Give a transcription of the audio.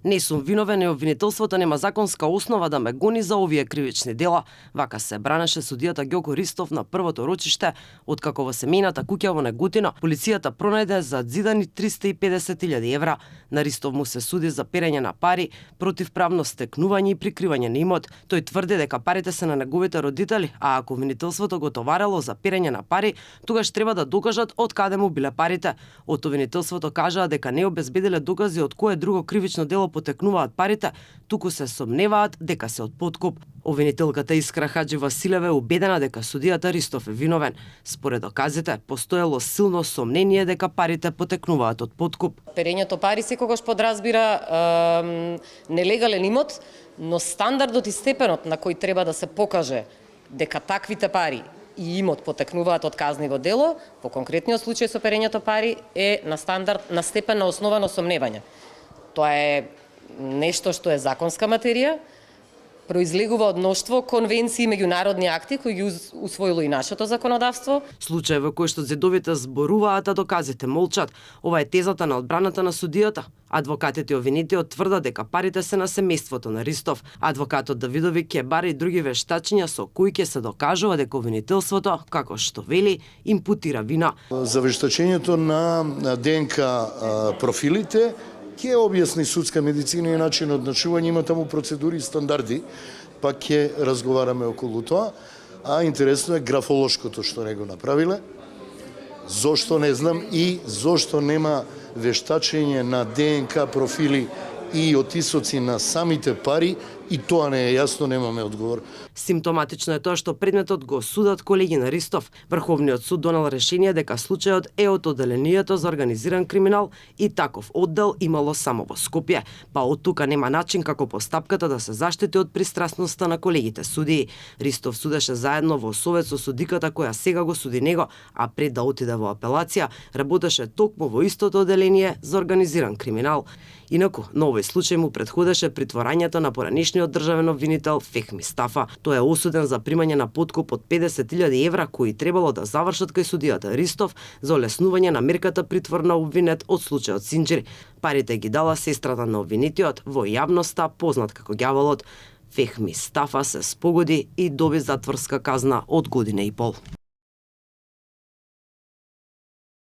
Не сум виновен и обвинителството нема законска основа да ме гони за овие кривични дела. Вака се бранеше судијата Ѓоко Ристов на првото рочиште, откако во семејната куќа во Неготино полицијата пронајде зазидани 350.000 евра. На Ристов му се суди за перење на пари, противправно стекнување и прикривање на имот. Тој тврди дека парите се на неговите родители, а ако обвинителството го товарело за перење на пари, тогаш треба да докажат од каде му биле парите. Од обвинителството кажаа дека не обезбедиле докази од кое друго кривично дело потекнуваат парите, туку се сомневаат дека се од подкуп. Обвинителката Искра Хаджи Василева е убедена дека судијата Ристов е виновен. Според доказите, постоело силно сомнение дека парите потекнуваат од подкуп. Перењето пари секогаш подразбира нелегален имот, но стандардот и степенот на кој треба да се покаже дека таквите пари и имот потекнуваат од казниво дело, по конкретниот случај со перењето пари е на стандард, на степен на основано сомневање. Тоа е нешто што е законска материја, произлегува од мноштво конвенции и меѓународни акти кои ги усвоило и нашето законодавство. Случај во кој што зедовите зборуваат, а доказите молчат. Ова е тезата на одбраната на судијата. Адвокатите и обвинетиот тврдат дека парите се на семејството на Ристов. Адвокатот Давидови ќе бара и други вештачиња со кои ќе се докажува дека обвинителството, како што вели, импутира вина. За вештачењето на ДНК профилите ќе објасни судска медицина и начин на одначување, има таму процедури и стандарди, па ќе разговараме околу тоа. А интересно е графолошкото што не го направиле. Зошто не знам и зошто нема вештачење на ДНК профили и отисоци на самите пари, и тоа не е јасно, немаме одговор. Симптоматично е тоа што предметот го судат колеги на Ристов. Врховниот суд донел решение дека случајот е од одделението за организиран криминал и таков оддел имало само во Скопје, па од тука нема начин како постапката да се заштити од пристрасноста на колегите судии. Ристов судеше заедно во совет со судиката која сега го суди него, а пред да отиде во апелација, работеше токму во истото одделение за организиран криминал. Инаку, на овој случај му претходеше притворањето на поранешниот државен обвинител Фехми Стафа. Тој е осуден за примање на подкуп од 50.000 евра кои требало да завршат кај судијата Ристов за олеснување на мерката притвор на обвинет од случајот Синџир. Парите ги дала сестрата на обвинетиот, во јавноста познат како ѓаволот. Фехми Стафа се спогоди и доби затворска казна од година и пол.